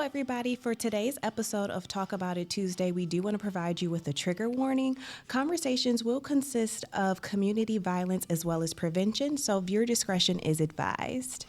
everybody. For today's episode of Talk About It Tuesday, we do want to provide you with a trigger warning. Conversations will consist of community violence as well as prevention, so viewer discretion is advised.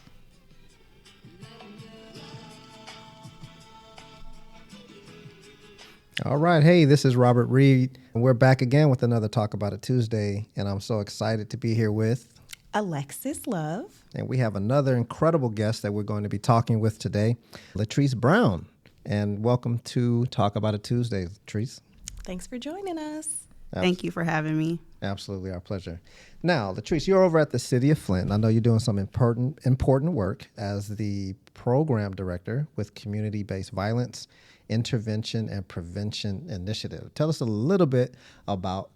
All right. Hey, this is Robert Reed. We're back again with another Talk About It Tuesday, and I'm so excited to be here with Alexis Love. And we have another incredible guest that we're going to be talking with today, Latrese Brown. And welcome to Talk About It Tuesday, Latrese. Thanks for joining us. Thank you for having me. Absolutely, our pleasure. Now, Latrese, you're over at the City of Flint. I know you're doing some important work as the program director with community-based violence, intervention, and prevention initiative. Tell us a little bit about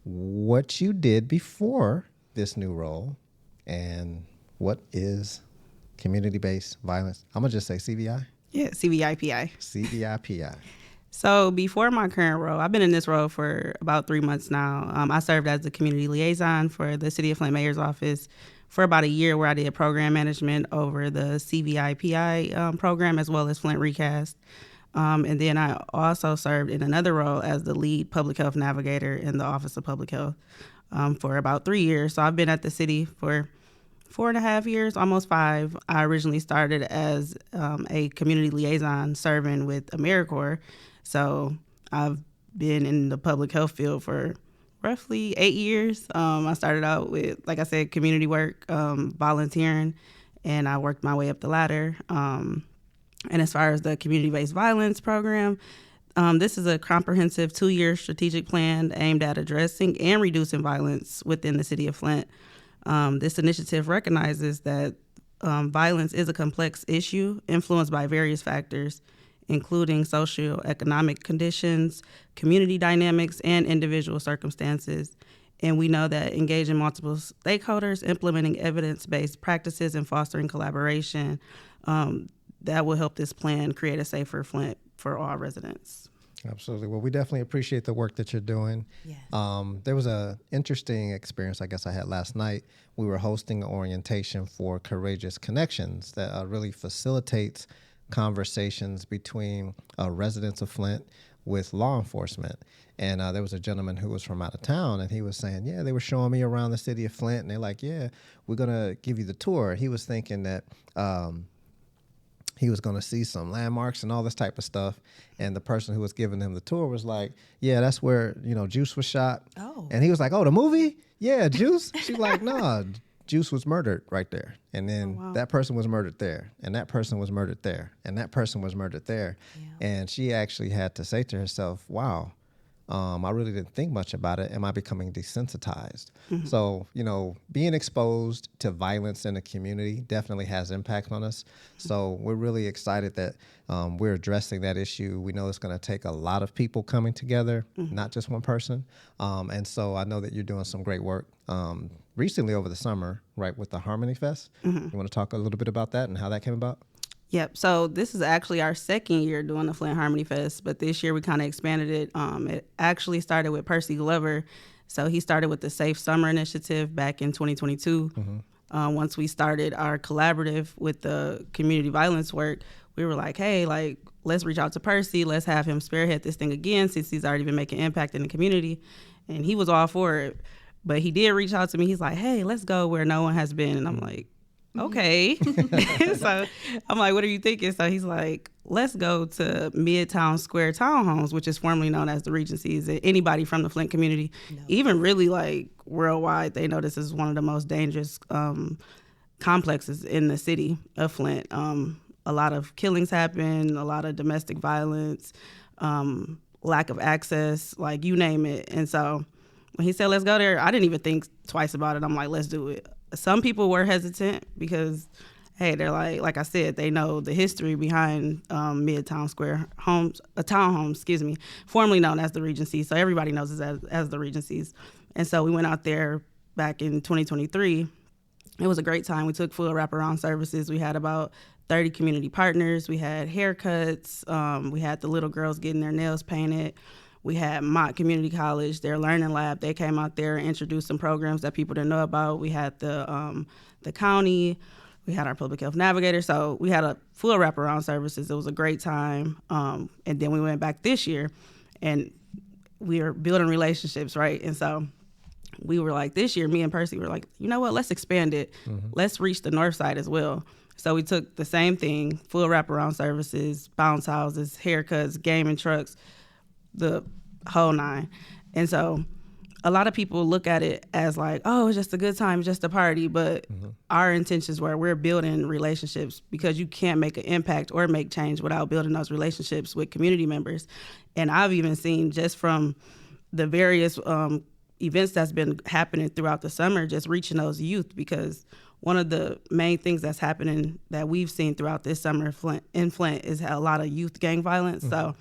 what you did before this new role and what is community-based violence. I'm going to just say CVI. Yeah, CVIPI. CVIPI. So before my current role, I've been in this role for about 3 months now. I served as the community liaison for the City of Flint Mayor's office for about a year, where I did program management over the CVIPI program as well as Flint ReCAST. And then I also served in another role as the lead public health navigator in the Office of Public Health for about 3 years. So I've been at the city for 4.5 years, almost 5. I originally started as a community liaison serving with AmeriCorps. So I've been in the public health field for roughly 8 years. I started out with, like I said, community work, volunteering, and I worked my way up the ladder. And as far as the community-based violence program, this is a comprehensive 2-year strategic plan aimed at addressing and reducing violence within the City of Flint. This initiative recognizes that violence is a complex issue influenced by various factors, including socioeconomic conditions, community dynamics, and individual circumstances. And we know that engaging multiple stakeholders, implementing evidence-based practices, and fostering collaboration, that will help this plan create a safer Flint for all residents. Absolutely. Well, we definitely appreciate the work that you're doing. Yes. There was an interesting experience, I guess I had last night. We were hosting an orientation for Courageous Connections that really facilitates conversations between residents of Flint with law enforcement. And there was a gentleman who was from out of town, and he was saying, yeah, they were showing me around the city of Flint, and they're like, yeah, we're going to give you the tour. He was thinking that he was going to see some landmarks and all this type of stuff. And the person who was giving him the tour was like, yeah, that's where, Juice was shot. Oh. And he was like, oh, the movie? Yeah, Juice? She's like, nah, Juice was murdered right there. And then that person was murdered there. And that person was murdered there. And that person was murdered there. Yeah. And she actually had to say to herself, wow, I really didn't think much about it. Am I becoming desensitized? Mm-hmm. So, being exposed to violence in the community definitely has impact on us. Mm-hmm. So we're really excited that we're addressing that issue. We know it's going to take a lot of people coming together, mm-hmm. not just one person. And so I know that you're doing some great work recently over the summer, right, with the Harmony Fest. Mm-hmm. You want to talk a little bit about that and how that came about? Yep. So this is actually our second year doing the Flint Harmony Fest, but this year we kind of expanded it. It actually started with Percy Glover. So he started with the Safe Summer Initiative back in 2022. Mm-hmm. Once we started our collaborative with the community violence work, we were like, hey, let's reach out to Percy. Let's have him spearhead this thing again, since he's already been making impact in the community. And he was all for it. But he did reach out to me. He's like, hey, let's go where no one has been. And I'm like, okay. So I'm like, what are you thinking? So he's like, let's go to Midtown Square Townhomes, which is formerly known as the Regencies. Anybody from the Flint community, even really worldwide, they know this is one of the most dangerous complexes in the city of Flint. A lot of killings happen, a lot of domestic violence, lack of access, you name it. And so when he said, let's go there, I didn't even think twice about it. I'm like, let's do it. Some people were hesitant because, hey, they're like I said, they know the history behind Midtown Square Townhomes, formerly known as the Regency. So everybody knows it as the Regencies. And so we went out there back in 2023. It was a great time. We took full wraparound services. We had about 30 community partners. We had haircuts. We had the little girls getting their nails painted. We had Mott Community College, their learning lab. They came out there and introduced some programs that people didn't know about. We had the county We had our public health navigator. So we had a full wraparound services. It was a great time. And then we went back this year and we were building relationships, right? And so we were like, this year, me and Percy were like, you know what, let's expand it. Let's reach the north side as well. So we took the same thing, full wraparound services, bounce houses, haircuts, gaming trucks, the whole nine. And so a lot of people look at it as like, oh, it's just a good time, just a party. But our intentions were we're building relationships because you can't make an impact or make change without building those relationships with community members. And I've even seen just from the various events that's been happening throughout the summer, just reaching those youth, because one of the main things that's happening that we've seen throughout this summer in Flint is a lot of youth gang violence. So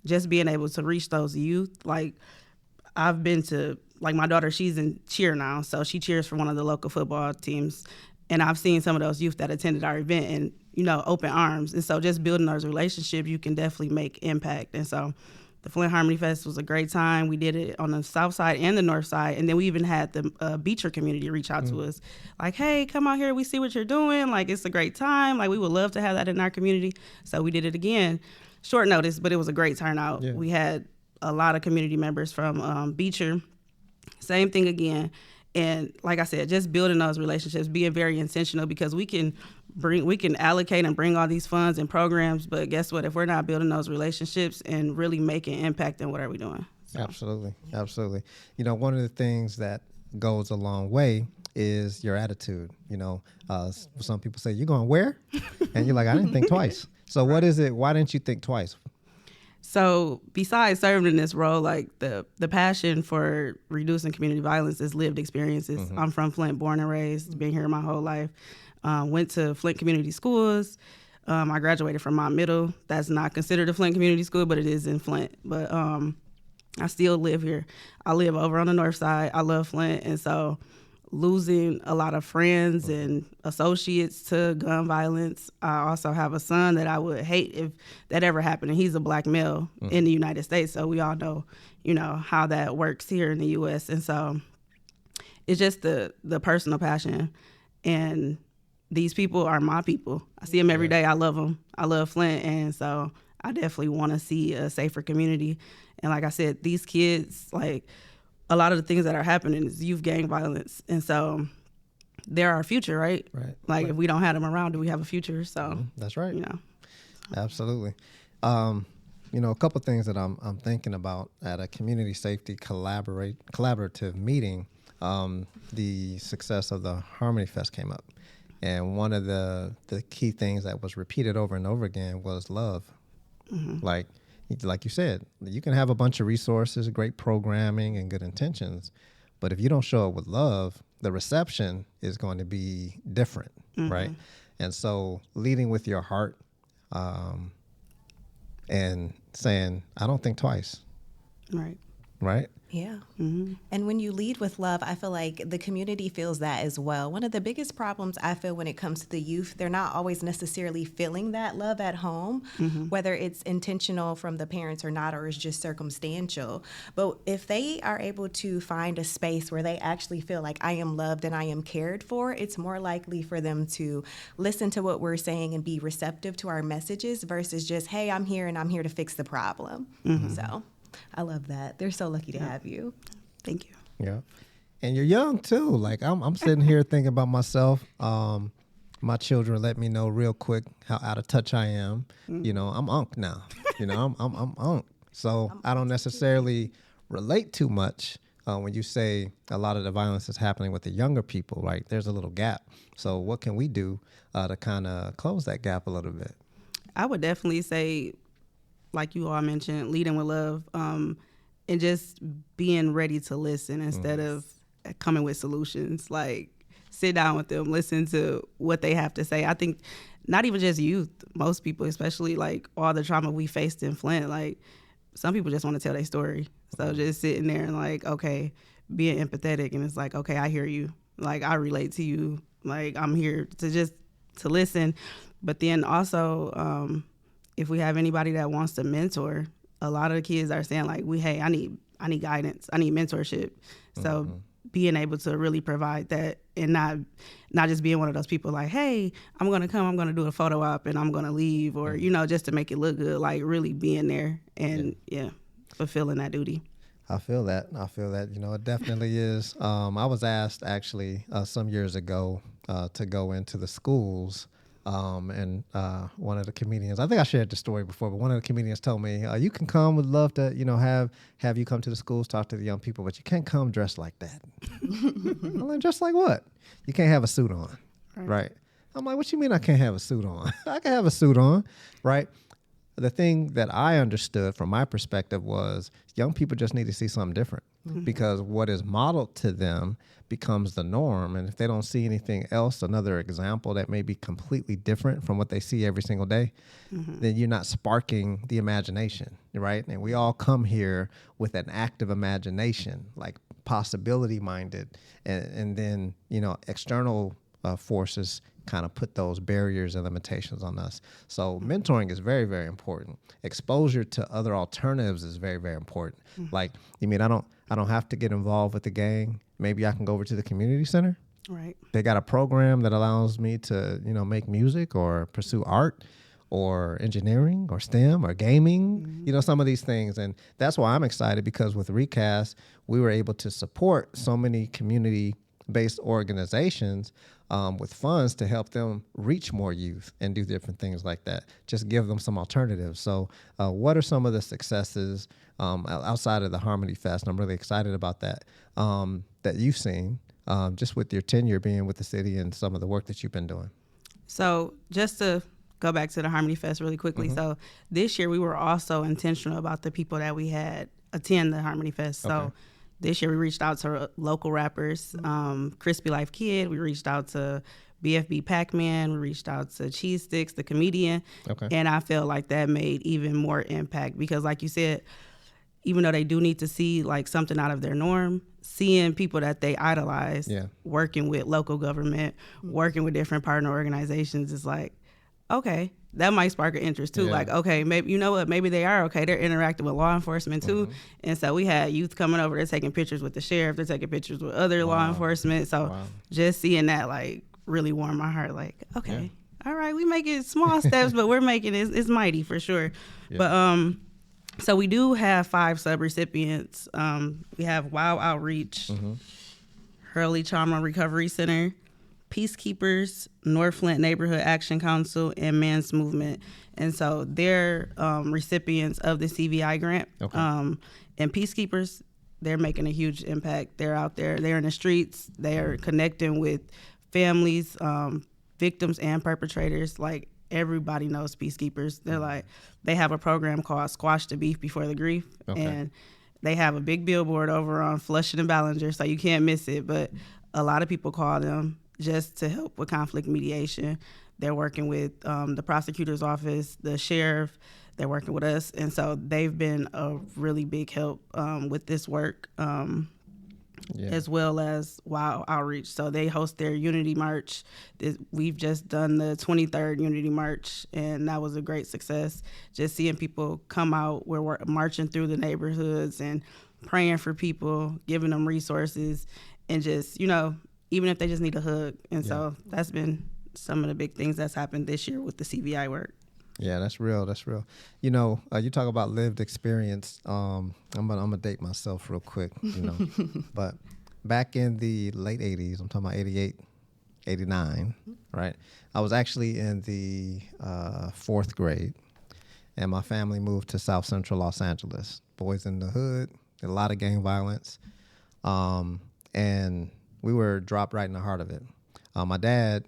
just being able to reach those youth, like I've been to, like my daughter, she's in cheer now, so she cheers for one of the local football teams. And I've seen some of those youth that attended our event and, you know, open arms. And so just building those relationships, you can definitely make impact. And so the Flint Harmony Fest was a great time. We did it on the south side and the north side. And then we even had the Beecher community reach out to us like, hey, come out here. We see what you're doing. Like, it's a great time. Like, we would love to have that in our community. So we did it again. Short notice, but it was a great turnout. Yeah. We had a lot of community members from Beecher. Same thing again. And like I said, just building those relationships, being very intentional, because we can allocate and bring all these funds and programs, but guess what? If we're not building those relationships and really making impact, then what are we doing? So. Absolutely. You know, one of the things that goes a long way is your attitude. You know, some people say, "You're going where?" And you're like, "I didn't think twice." So what is it? Why didn't you think twice? So besides serving in this role, like the passion for reducing community violence is lived experiences. I'm from Flint, born and raised, been here my whole life. Went to Flint Community Schools. I graduated from Mount Middle. That's not considered a Flint Community School, but it is in Flint. But I still live here. I live over on the north side. I love Flint. And so losing a lot of friends and associates to gun violence. I also have a son that I would hate if that ever happened. And he's a black male in the United States. So we all know, you know, how that works here in the U.S. And so it's just the personal passion. And these people are my people. I see them every day. I love them. I love Flint. And so I definitely want to see a safer community. And like I said, these kids, like, a lot of the things that are happening is youth gang violence. And so they're our future, right? Like, if we don't have them around, do we have a future? So that's right. You know. Absolutely. You know, a couple of things that I'm thinking about at a community safety collaborative meeting, the success of the Harmony Fest came up. And one of the key things that was repeated over and over again was love. Like you said, you can have a bunch of resources, great programming, and good intentions, but if you don't show up with love, the reception is going to be different, right? And so leading with your heart and saying, I don't think twice. Right? Yeah. And when you lead with love, I feel like the community feels that as well. One of the biggest problems I feel when it comes to the youth, they're not always necessarily feeling that love at home, whether it's intentional from the parents or not, or it's just circumstantial. But if they are able to find a space where they actually feel like I am loved and I am cared for, it's more likely for them to listen to what we're saying and be receptive to our messages versus just, hey, I'm here and I'm here to fix the problem. So I love that. They're so lucky to have you. Thank you. Yeah. And you're young too. Like I'm sitting here thinking about myself. My children let me know real quick how out of touch I am. You know, I'm unk now. You know, I'm unk. So I don't necessarily relate too much when you say a lot of the violence is happening with the younger people, right? There's a little gap. So what can we do to kind of close that gap a little bit? I would definitely say, like you all mentioned, leading with love, and just being ready to listen instead of coming with solutions. Like, sit down with them, listen to what they have to say. I think not even just youth, most people, especially like all the trauma we faced in Flint, like some people just want to tell their story. So just sitting there and like, okay, being empathetic, and it's like, okay, I hear you. Like, I relate to you. Like, I'm here to listen. But then also, if we have anybody that wants to mentor, a lot of the kids are saying like, I need guidance. I need mentorship. So being able to really provide that and not just being one of those people like, hey, I'm going to come, I'm going to do a photo op and I'm going to leave, or, you know, just to make it look good, like really being there and fulfilling that duty. I feel that. You know, it definitely is. I was asked actually some years ago to go into the schools. And one of the comedians, I think I shared the story before, but one of the comedians told me, you can come, would love to, you know, have you come to the schools, talk to the young people, but you can't come dressed like that. I'm like, dressed like what? You can't have a suit on, right? I'm like, what you mean I can't have a suit on? I can have a suit on, right? The thing that I understood from my perspective was young people just need to see something different because what is modeled to them becomes the norm. And if they don't see anything else, another example that may be completely different from what they see every single day, then you're not sparking the imagination, right? And we all come here with an active imagination, like possibility minded, and then, you know, external forces kind of put those barriers and limitations on us. So mentoring is very, very important. Exposure to other alternatives is very, very important. Like, you mean I don't have to get involved with the gang. Maybe I can go over to the community center. Right. They got a program that allows me to, you know, make music or pursue art or engineering or STEM or gaming, you know, some of these things. And that's why I'm excited, because with ReCAST, we were able to support so many community-based organizations with funds to help them reach more youth and do different things like that. Just give them some alternatives. So what are some of the successes outside of the Harmony Fest? And I'm really excited about that, that you've seen just with your tenure being with the city and some of the work that you've been doing. So just to go back to the Harmony Fest really quickly. So this year we were also intentional about the people that we had attend the Harmony Fest. So this year we reached out to local rappers, Crispy Life Kid. We reached out to BFB Pac-Man. We reached out to Cheese Sticks, the comedian. And I felt like that made even more impact because, like you said, even though they do need to see like something out of their norm, seeing people that they idolize working with local government, working with different partner organizations is like, okay, that might spark an interest too. Like, okay, maybe, you know what, maybe they are okay. They're interacting with law enforcement too. And so we had youth coming over, they're taking pictures with the sheriff, they're taking pictures with other law enforcement. So just seeing that like really warmed my heart. Like, okay, all right, we making small steps, but we're making it, it's mighty for sure. But so we do have 5 sub-recipients. We have WOW Outreach, Hurley Trauma Recovery Center, Peacekeepers, North Flint Neighborhood Action Council, and Men's Movement. And so they're recipients of the CVI grant. And Peacekeepers, they're making a huge impact. They're out there, they're in the streets, they're connecting with families, victims and perpetrators. Like, everybody knows Peacekeepers. They're like, they have a program called Squash the Beef Before the Grief. And they have a big billboard over on Flushing and Ballinger, so you can't miss it. But a lot of people call them just to help with conflict mediation. They're working with the prosecutor's office, the sheriff. They're working with us. And so they've been a really big help with this work, as well as WOW Outreach. So they host their Unity March. We've just done the 23rd Unity March, and that was a great success. Just seeing people come out, we're marching through the neighborhoods and praying for people, giving them resources, and just, you know, even if they just need a hug. And so that's been some of the big things that's happened this year with the CVI work. Yeah, that's real. That's real. You know, you talk about lived experience. I'm gonna date myself real quick, you know. But back in the late 80s, I'm talking about 88, 89, right? I was actually in the 4th grade, and my family moved to South Central Los Angeles. Boys in the hood, a lot of gang violence. And we were dropped right in the heart of it. My dad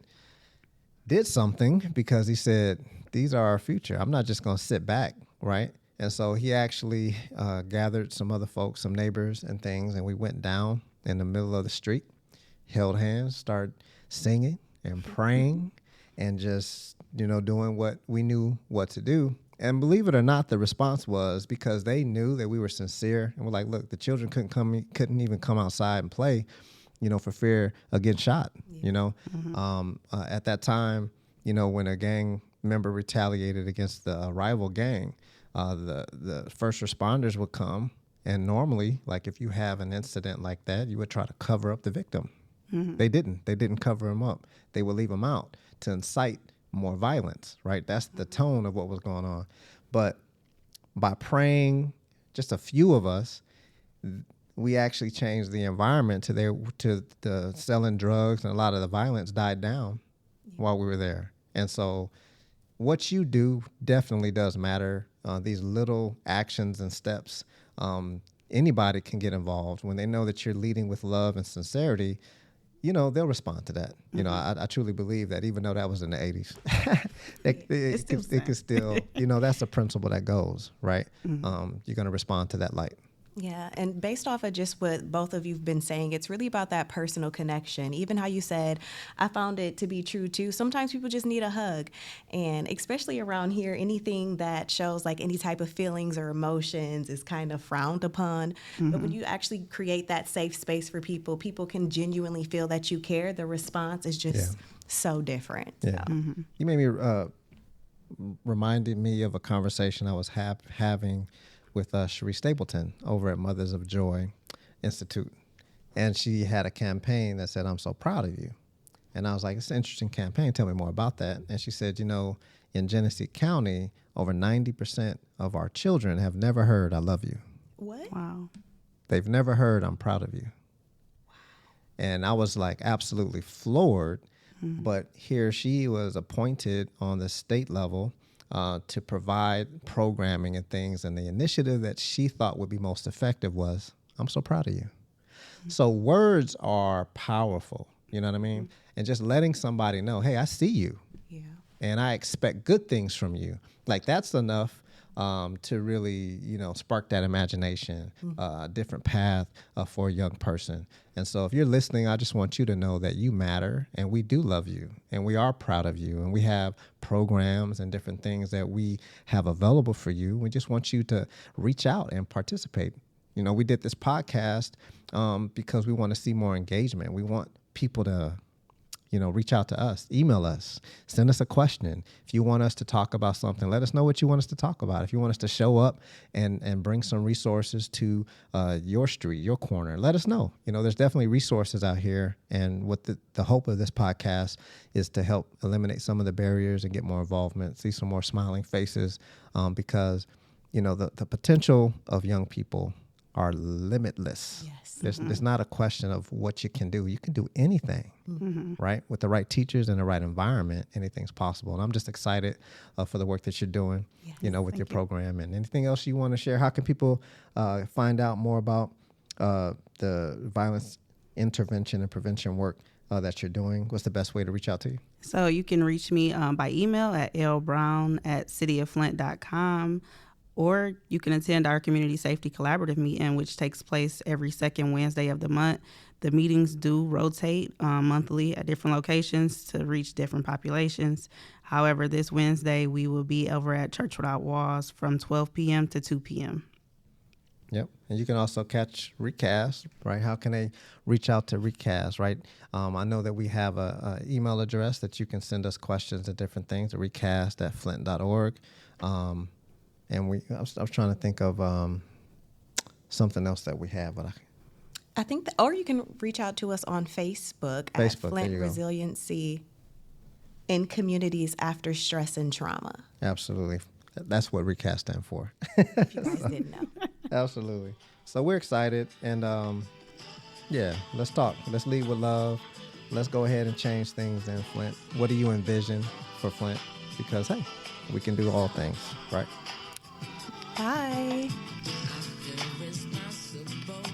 did something because he said, these are our future. I'm not just going to sit back, right? And so he actually gathered some other folks, some neighbors and things, and we went down in the middle of the street, held hands, started singing and praying and just, you know, doing what we knew what to do. And believe it or not, the response was because they knew that we were sincere. And we're like, look, the children couldn't even come outside and play, you know, for fear of getting shot, you know. At that time, you know, when a gang member retaliated against the rival gang, the first responders would come And normally, like if you have an incident like that, you would try to cover up the victim. They didn't. They didn't cover him up. They would leave him out to incite more violence, right? That's the tone of what was going on. But by praying, just a few of us, we actually changed the environment to the selling drugs, and a lot of the violence died down while we were there. And so what you do definitely does matter. These little actions and steps, anybody can get involved. When they know that you're leading with love and sincerity, they'll respond to that. I truly believe that, even though that was in the 80s, it could still, that's a principle that goes, right? You're going to respond to that light. Yeah, and based off of just what both of you've been saying, it's really about that personal connection. Even how you said, I found it to be true too. Sometimes people just need a hug. And especially around here, anything that shows like any type of feelings or emotions is kind of frowned upon. But when you actually create that safe space for people, people can genuinely feel that you care. The response is just so different. Yeah. So. You made me reminded me of a conversation I was having with Cherie Stapleton over at Mothers of Joy Institute. And she had a campaign that said, I'm so proud of you. And I was like, it's an interesting campaign. Tell me more about that. And she said, in Genesee County, over 90% of our children have never heard, I love you. What? Wow. They've never heard, I'm proud of you. Wow. And I was like absolutely floored. But here she was appointed on the state level to provide programming and things. And the initiative that she thought would be most effective was, I'm so proud of you. So words are powerful, you know what I mean? And just letting somebody know, hey, I see you. Yeah. And I expect good things from you. Like that's enough to really, spark that imagination, a different path for a young person. And so if you're listening, I just want you to know that you matter, and we do love you, and we are proud of you, and we have programs and different things that we have available for you. We just want you to reach out and participate. We did this podcast because we want to see more engagement. We want people to reach out to us, email us, send us a question. If you want us to talk about something, let us know what you want us to talk about. If you want us to show up and bring some resources to your street, your corner, let us know. There's definitely resources out here. And what the hope of this podcast is to help eliminate some of the barriers and get more involvement, see some more smiling faces, because, the potential of young people are limitless. Yes. It's not a question of what you can do. You can do anything, right? With the right teachers and the right environment, anything's possible. And I'm just excited for the work that you're doing, with your program. And anything else you want to share? How can people find out more about the violence intervention and prevention work that you're doing? What's the best way to reach out to you? So you can reach me by email at lbrown@cityoflint.com. Or you can attend our Community Safety Collaborative meeting, which takes place every second Wednesday of the month. The meetings do rotate monthly at different locations to reach different populations. However, this Wednesday, we will be over at Church Without Walls from 12 p.m. to 2 p.m. Yep. And you can also catch ReCAST, right? How can they reach out to ReCAST, right? I know that we have a email address that you can send us questions and different things, recast@flint.org. And I was trying to think of something else that we have, but I think or you can reach out to us on Facebook at Flint Resiliency in Communities After Stress and Trauma. Absolutely. That's what ReCAST stands for. If you guys didn't know. Absolutely. So we're excited, and let's talk. Let's lead with love. Let's go ahead and change things in Flint. What do you envision for Flint? Because, hey, we can do all things, right? Bye. There is not supposed